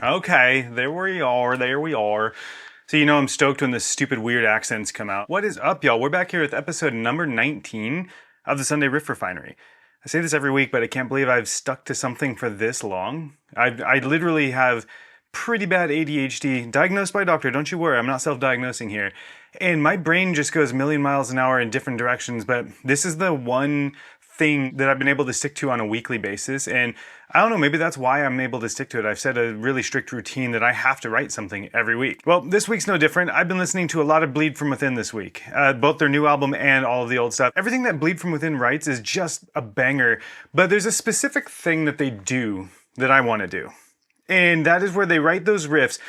Okay, there we are. So you know I'm stoked when the stupid weird accents come out. What is up, y'all? We're back here with episode number 19 of the Sunday Riff Refinery. I say this every week, but I can't believe I've stuck to something for this long. I literally have pretty bad ADHD, diagnosed by a doctor, don't you worry, I'm not self-diagnosing here. And my brain just goes a million miles an hour in different directions, but this is the one thing that I've been able to stick to on a weekly basis, and I don't know, maybe that's why I'm able to stick to it. I've set a really strict routine that I have to write something every week. Well, this week's no different. I've been listening to a lot of Bleed From Within this week, both their new album and all of the old stuff. Everything that Bleed From Within writes is just a banger, but there's a specific thing that they do that I want to do. And that is where they write those riffs.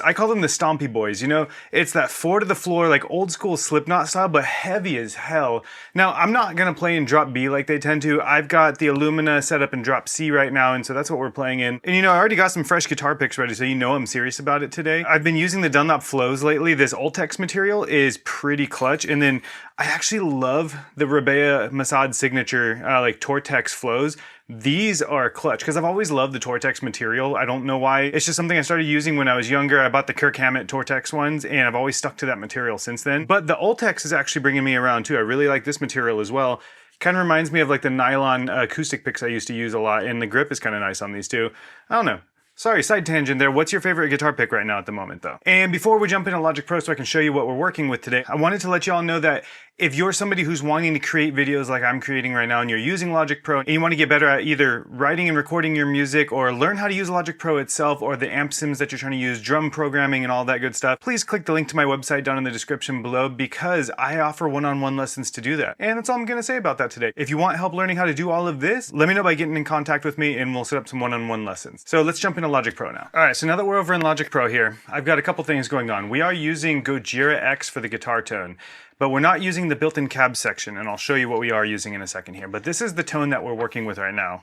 I call them the stompy boys, you know? It's that 4 to the floor, like old school Slipknot style, but heavy as hell. Now, I'm not gonna play in drop B like they tend to. I've got the Illumina set up in drop C right now, and so that's what we're playing in. And you know, I already got some fresh guitar picks ready, so you know I'm serious about it today. I've been using the Dunlop flows lately. This Ultex material is pretty clutch, and then I actually love the Rebea Masad signature, like Tortex flows. These are clutch, because I've always loved the Tortex material. I don't know why. It's just something I started using when I was younger. I bought the Kirk Hammett Tortex ones, and I've always stuck to that material since then. But the Ultex is actually bringing me around too. I really like this material as well. Kind of reminds me of like the nylon acoustic picks I used to use a lot, and the grip is kind of nice on these too. I don't know. Sorry, side tangent there. What's your favorite guitar pick right now at the moment though? And before we jump into Logic Pro so I can show you what we're working with today, I wanted to let you all know that if you're somebody who's wanting to create videos like I'm creating right now and you're using Logic Pro and you want to get better at either writing and recording your music or learn how to use Logic Pro itself or the amp sims that you're trying to use, drum programming and all that good stuff, please click the link to my website down in the description below because I offer one-on-one lessons to do that. And that's all I'm going to say about that today. If you want help learning how to do all of this, let me know by getting in contact with me and we'll set up some one-on-one lessons. So let's jump into Logic Pro now. All right, so now that we're over in Logic Pro here, I've got a couple things going on. We are using Gojira X for the guitar tone, but we're not using the built-in cab section, and I'll show you what we are using in a second here. But this is the tone that we're working with right now.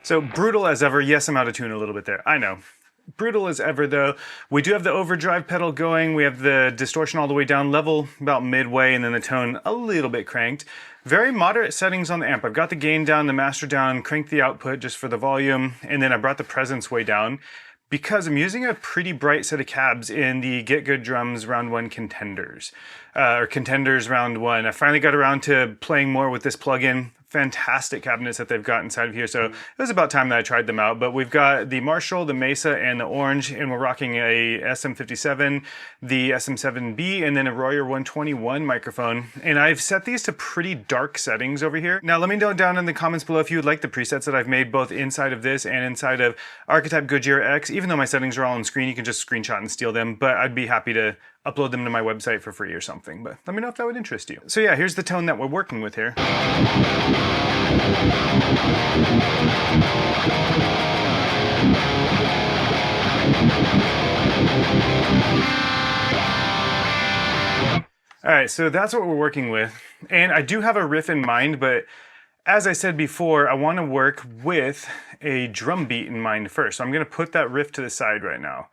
So brutal as ever. Yes, I'm out of tune a little bit there. I know. Brutal as ever though. We do have the overdrive pedal going. We have the distortion all the way down, level about midway, and then the tone a little bit cranked. Very moderate settings on the amp. I've got the gain down, the master down, cranked the output just for the volume, and then I brought the presence way down because I'm using a pretty bright set of cabs in the Get Good Drums Round 1 Contenders, or Contenders Round 1. I finally got around to playing more with this plugin. Fantastic cabinets that they've got inside of here, so it was about time that I tried them out. But we've got the Marshall, the Mesa, and the Orange, and we're rocking a SM57, the SM7B, and then a Royer 121 microphone. And I've set these to pretty dark settings over here. Now let me know down in the comments below if you would like the presets that I've made both inside of this and inside of Archetype Gojira X. Even though my settings are all on screen, you can just screenshot and steal them, but I'd be happy to upload them to my website for free or something, but let me know if that would interest you. So yeah, here's the tone that we're working with here. All right, so that's what we're working with. And I do have a riff in mind, but as I said before, I want to work with a drum beat in mind first. So I'm going to put that riff to the side right now.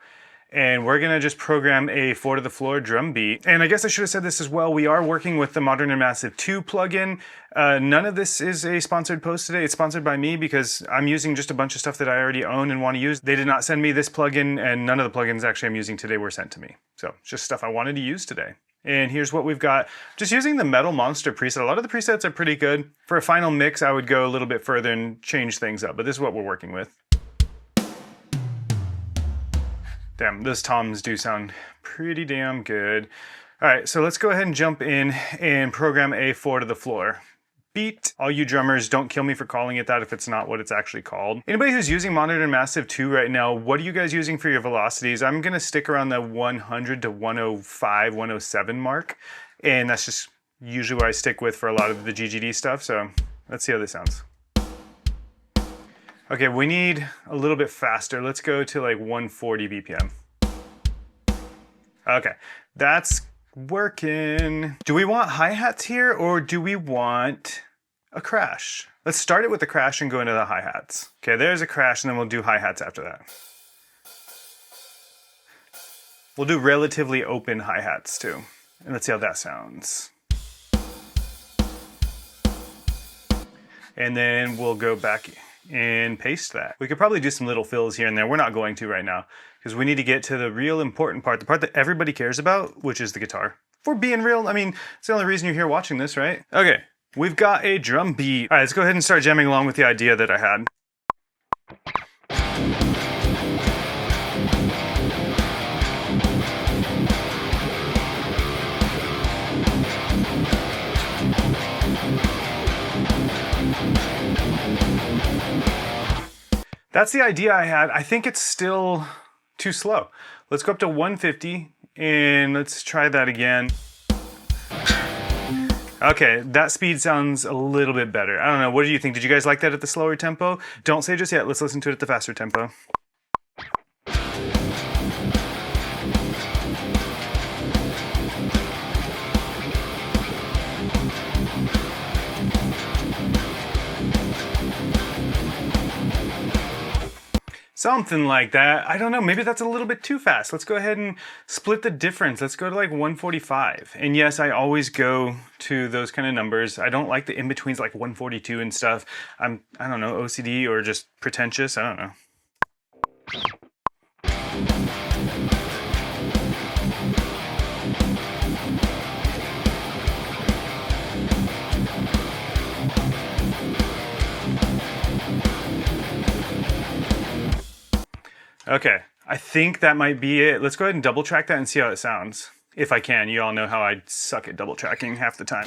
And we're gonna just program a 4 to the floor drum beat. And I guess I should have said this as well. We are working with the Modern and Massive 2 plugin. None of this is a sponsored post today. It's sponsored by me because I'm using just a bunch of stuff that I already own and want to use. They did not send me this plugin, and none of the plugins actually I'm using today were sent to me. So it's just stuff I wanted to use today. And here's what we've got. Just using the Metal Monster preset. A lot of the presets are pretty good. For a final mix, I would go a little bit further and change things up, but this is what we're working with. Damn, those toms do sound pretty damn good. All right, so let's go ahead and jump in and program a 4 to the floor beat. All you drummers, don't kill me for calling it that if it's not what it's actually called. Anybody who's using Modern and Massive 2 right now, what are you guys using for your velocities? I'm gonna stick around the 100 to 105, 107 mark. And that's just usually what I stick with for a lot of the GGD stuff. So let's see how this sounds. Okay, we need a little bit faster. Let's go to like 140 BPM. Okay, that's working. Do we want hi-hats here or do we want a crash? Let's start it with the crash and go into the hi-hats. Okay, there's a crash and then we'll do hi-hats after that. We'll do relatively open hi-hats too. And let's see how that sounds. and then we'll go back and paste that. We could probably do some little fills here and there. We're not going to right now because we need to get to the real important part, the part that everybody cares about, which is the guitar. If we're being real, I mean, it's the only reason you're here watching this, right? Okay, we've got a drum beat. All right, let's go ahead and start jamming along with the idea that I had. That's the idea I had. I think it's still too slow. Let's go up to 150 and let's try that again. Okay, that speed sounds a little bit better. I don't know, what do you think? Did you guys like that at the slower tempo? Don't say just yet, let's listen to it at the faster tempo. Something like that. I don't know, maybe that's a little bit too fast. Let's go ahead and split the difference. Let's go to like 145. And yes, I always go to those kind of numbers. I don't like the in-betweens like 142 and stuff. I don't know, OCD or just pretentious, I don't know. Okay, I think that might be it. Let's go ahead and double track that and see how it sounds. If I can, you all know how I suck at double tracking half the time.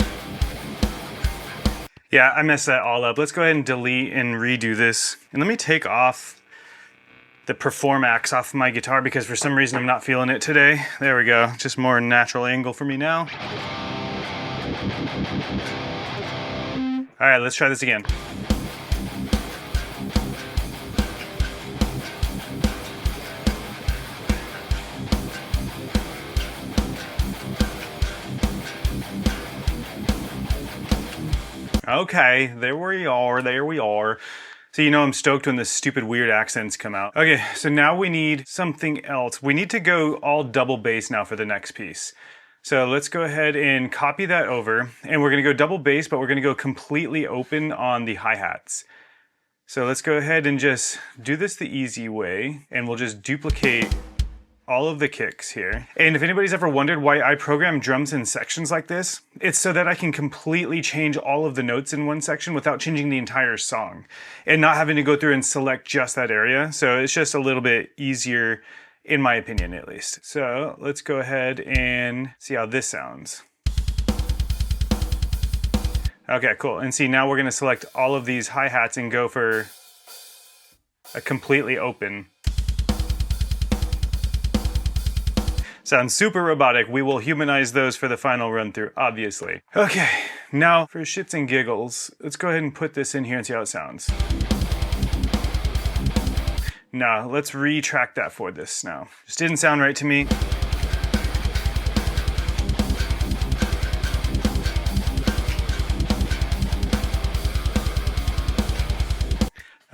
Yeah, I messed that all up. Let's go ahead and delete and redo this. And let me take off the Parallax off my guitar because for some reason I'm not feeling it today. There we go, just more natural angle for me now. All right, let's try this again. Okay, there we are. So you know I'm stoked when the stupid weird accents come out. Okay, so now we need something else. We need to go all double bass now for the next piece. So let's go ahead and copy that over, and we're gonna go double bass, but we're gonna go completely open on the hi-hats. So let's go ahead and just do this the easy way, and we'll just duplicate all of the kicks here. And if anybody's ever wondered why I program drums in sections like this, it's so that I can completely change all of the notes in one section without changing the entire song and not having to go through and select just that area. So it's just a little bit easier, in my opinion at least. So let's go ahead and see how this sounds. Okay, cool. And see, now we're gonna select all of these hi-hats and go for a completely open. Sounds super robotic. We will humanize those for the final run through, obviously. Okay, now for shits and giggles, let's go ahead and put this in here and see how it sounds. Now, let's retrack that for this now. Just didn't sound right to me.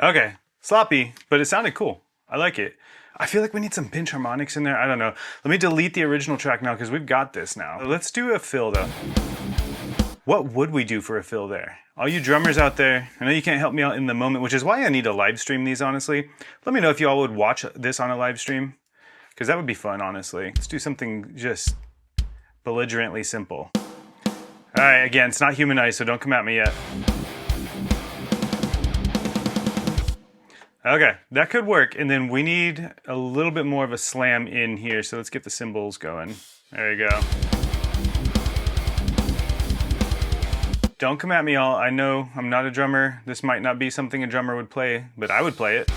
Okay, sloppy, but it sounded cool. I like it. I feel like we need some pinch harmonics in there. I don't know. Let me delete the original track now because we've got this now. Let's do a fill though. What would we do for a fill there? All you drummers out there, I know you can't help me out in the moment, which is why I need to live stream these, honestly. Let me know if you all would watch this on a live stream because that would be fun, honestly. Let's do something just belligerently simple. All right, again, it's not humanized, so don't come at me yet. Okay, that could work. And then we need a little bit more of a slam in here. So let's get the cymbals going. There you go. Don't come at me all. I know I'm not a drummer. This might not be something a drummer would play, but I would play it.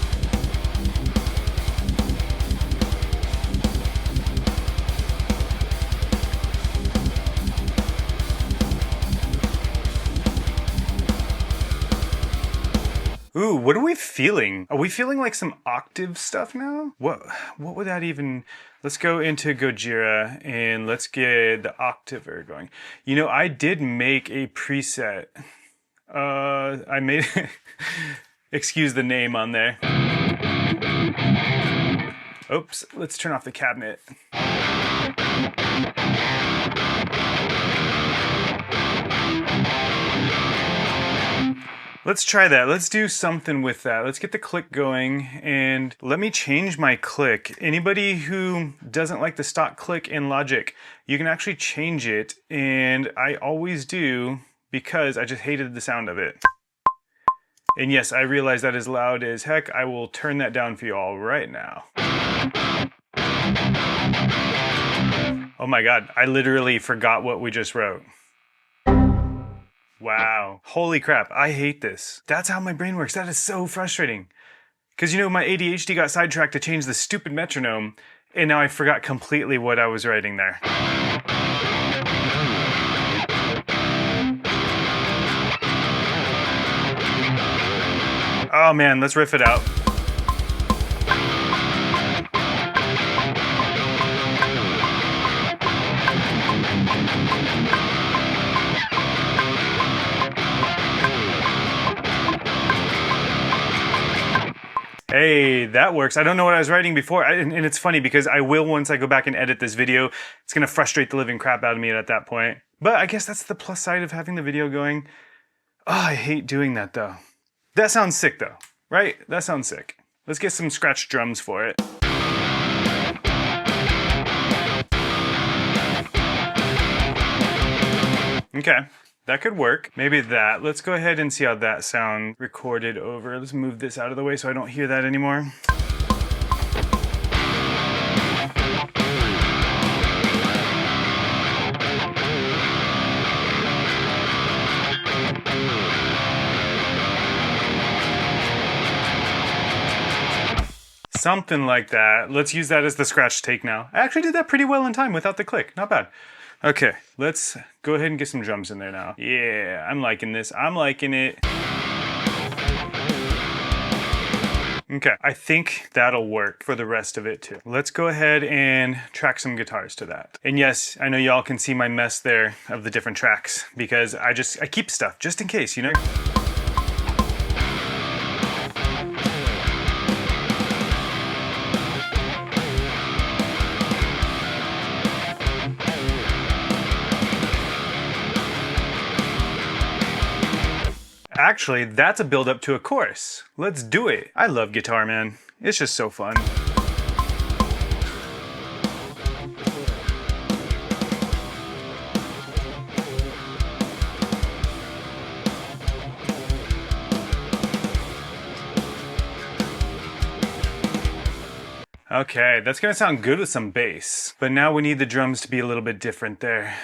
Ooh, what are we feeling? Are we feeling like some octave stuff now? What would that even... Let's go into Gojira and let's get the octaver going. You know, I did make a preset. I made... Excuse the name on there. Oops, let's turn off the cabinet. Let's try that. Let's do something with that. Let's get the click going and let me change my click. Anybody who doesn't like the stock click in Logic, you can actually change it, and I always do because I just hated the sound of it. And yes, I realize that is loud as heck. I will turn that down for you all right now. Oh my God, I literally forgot what we just wrote. Wow. Holy crap, I hate this. That's how my brain works. That is so frustrating. Because, you know, my ADHD got sidetracked to change the stupid metronome, and now I forgot completely what I was writing there. Oh man, let's riff it out. Hey, that works. I don't know what I was writing before, and it's funny because I will once I go back and edit this video. It's gonna frustrate the living crap out of me at that point. But I guess that's the plus side of having the video going. Oh, I hate doing that though. That sounds sick though, right? That sounds sick. Let's get some scratch drums for it. Okay. That could work. Maybe that. Let's go ahead and see how that sound recorded over. Let's move this out of the way so I don't hear that anymore. Something like that. Let's use that as the scratch take now. I actually did that pretty well in time without the click. Not bad. Okay, let's go ahead and get some drums in there now. Yeah, I'm liking this. I'm liking it. Okay, I think that'll work for the rest of it too. Let's go ahead and track some guitars to that. And yes, I know y'all can see my mess there of the different tracks because I keep stuff just in case, you know? Actually, that's a build up to a chorus. Let's do it. I love guitar, man. It's just so fun. Okay, that's gonna sound good with some bass, but now we need the drums to be a little bit different there.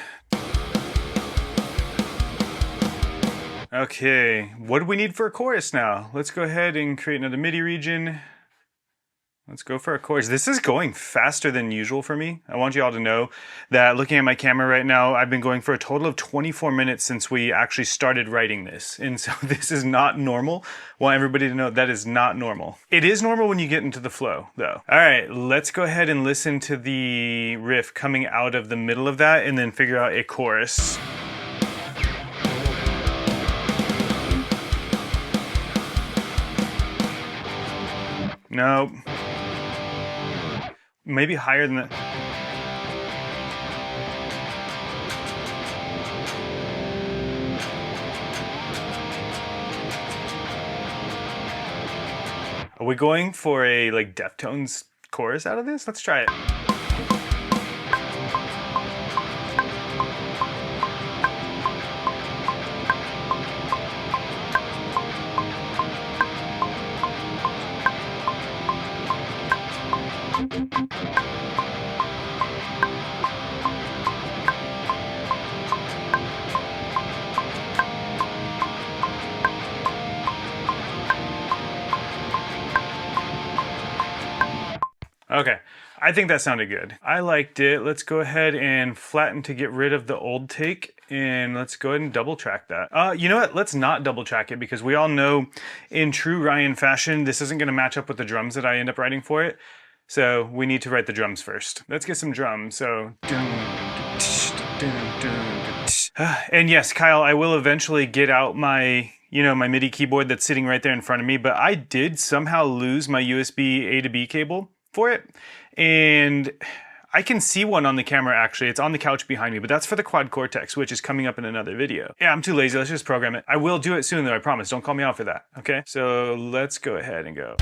Okay, what do we need for a chorus now? Let's go ahead and create another MIDI region. Let's go for a chorus. This is going faster than usual for me. I want you all to know that looking at my camera right now, I've been going for a total of 24 minutes since we actually started writing this. And so this is not normal. I want everybody to know that is not normal. It is normal when you get into the flow though. All right, let's go ahead and listen to the riff coming out of the middle of that and then figure out a chorus. Nope. Maybe higher than that. Are we going for a like Deftones chorus out of this? Let's try it. Okay, I think that sounded good. I liked it. Let's go ahead and flatten to get rid of the old take, and let's go ahead and double track that. You know what? Let's not double track it because we all know in true Ryan fashion, this isn't gonna match up with the drums that I end up writing for it. So we need to write the drums first. Let's get some drums. So, and yes, Kyle, I will eventually get out my my MIDI keyboard that's sitting right there in front of me, but I did somehow lose my USB A to B cable for it, and I can see one on the camera actually. It's on the couch behind me, but that's for the quad cortex, which is coming up in another video. Yeah, I'm too lazy. Let's just program it. I will do it soon though, I promise. Don't call me out for that, okay? So let's go ahead and go.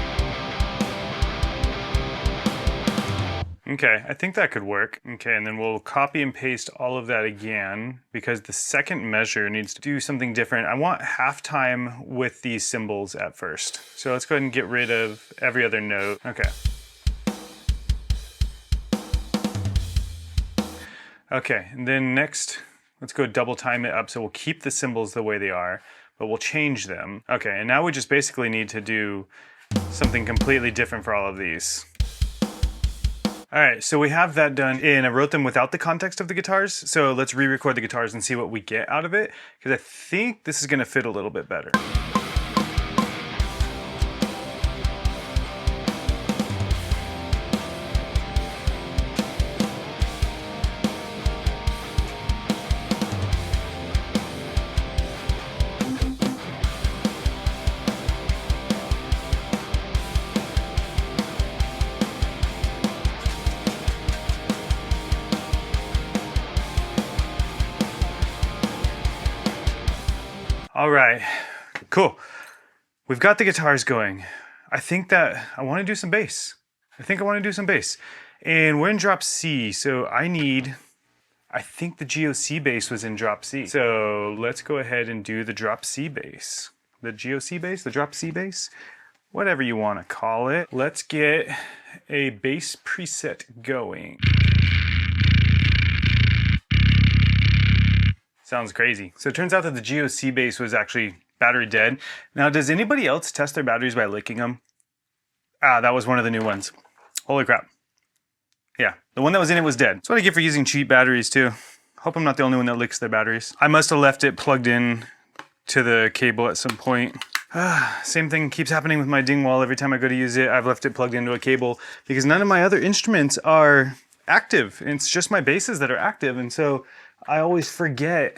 Okay, I think that could work. Okay, and then we'll copy and paste all of that again because the second measure needs to do something different. I want halftime with these cymbals at first. So let's go ahead and get rid of every other note. Okay. Okay, and then next, let's go double time it up. So we'll keep the cymbals the way they are, but we'll change them. Okay, and now we just basically need to do something completely different for all of these. All right, so we have that done, and I wrote them without the context of the guitars. So let's re-record the guitars and see what we get out of it, because I think this is gonna fit a little bit better. All right, cool. We've got the guitars going. I think that I want to do some bass. And we're in drop C, so I think the GOC bass was in drop C. So let's go ahead and do the drop C bass. The GOC bass, the drop C bass, whatever you want to call it. Let's get a bass preset going. Sounds crazy. So it turns out that the GOC bass was actually battery dead. Now, does anybody else test their batteries by licking them? Ah, that was one of the new ones. Holy crap. Yeah, the one that was in it was dead. That's what I get for using cheap batteries too. Hope I'm not the only one that licks their batteries. I must have left it plugged in to the cable at some point. Same thing keeps happening with my dingwall. Every time I go to use it, I've left it plugged into a cable because none of my other instruments are active. It's just my basses that are active, and so I always forget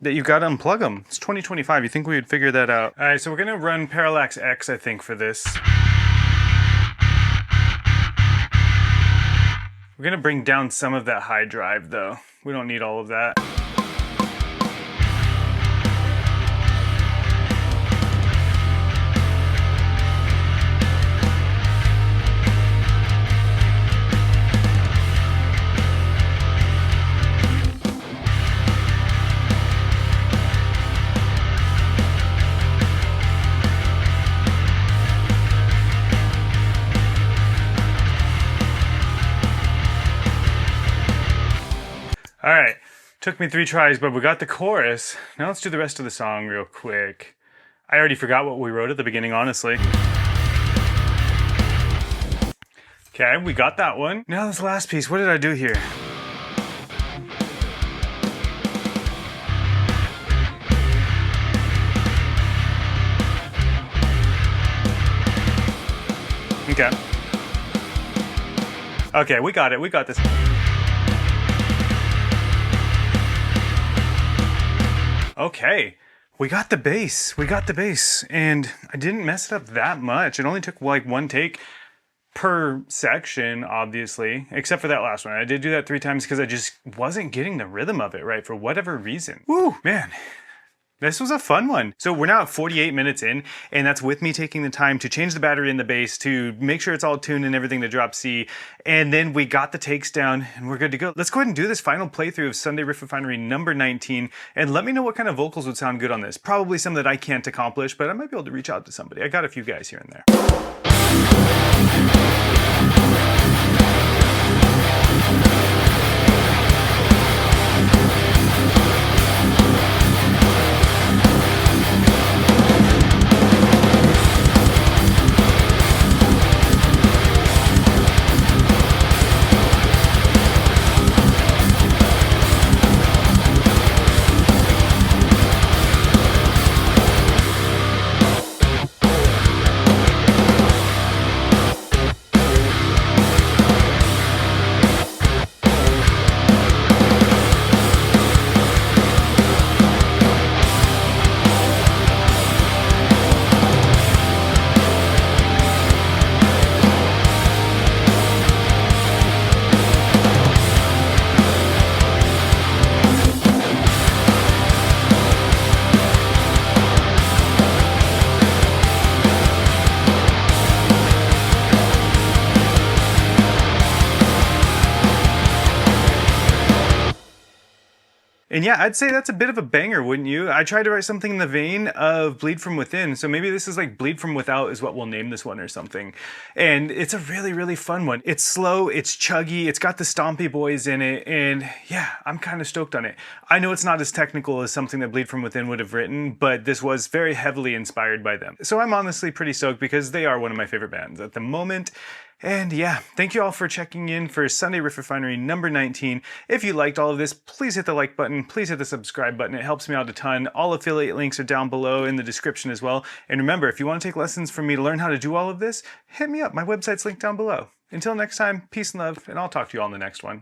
that you gotta unplug them. It's 2025, you think we would figure that out. All right, so we're gonna run Parallax X, I think, for this. We're gonna bring down some of that high drive though. We don't need all of that. All right, took me 3 tries, but we got the chorus. Now let's do the rest of the song real quick. I already forgot what we wrote at the beginning, honestly. Okay, we got that one. Now this last piece, what did I do here? Okay. Okay, we got it, we got this. Okay, we got the bass, and I didn't mess it up that much. It only took like 1 take per section, obviously, except for that last one. I did do that 3 times because I just wasn't getting the rhythm of it right for whatever reason. Woo, man. This was a fun one. So we're now at 48 minutes in, and that's with me taking the time to change the battery in the bass to make sure it's all tuned and everything to drop C. And then we got the takes down and we're good to go. Let's go ahead and do this final playthrough of Sunday Riff Refinery number 19. And let me know what kind of vocals would sound good on this. Probably some that I can't accomplish, but I might be able to reach out to somebody. I got a few guys here and there. And yeah, I'd say that's a bit of a banger, wouldn't you? I tried to write something in the vein of Bleed From Within, so maybe this is like Bleed From Without is what we'll name this one or something. And it's a really, really fun one. It's slow, it's chuggy, it's got the stompy boys in it, and yeah, I'm kind of stoked on it. I know it's not as technical as something that Bleed From Within would have written, but this was very heavily inspired by them. So I'm honestly pretty stoked because they are one of my favorite bands at the moment. And yeah, thank you all for checking in for Sunday Riff Refinery number 19. If you liked all of this, please hit the like button, please hit the subscribe button. It helps me out a ton. All affiliate links are down below in the description as well. And remember, if you want to take lessons from me to learn how to do all of this, hit me up. My website's linked down below. Until next time, peace and love, and I'll talk to you all in the next one.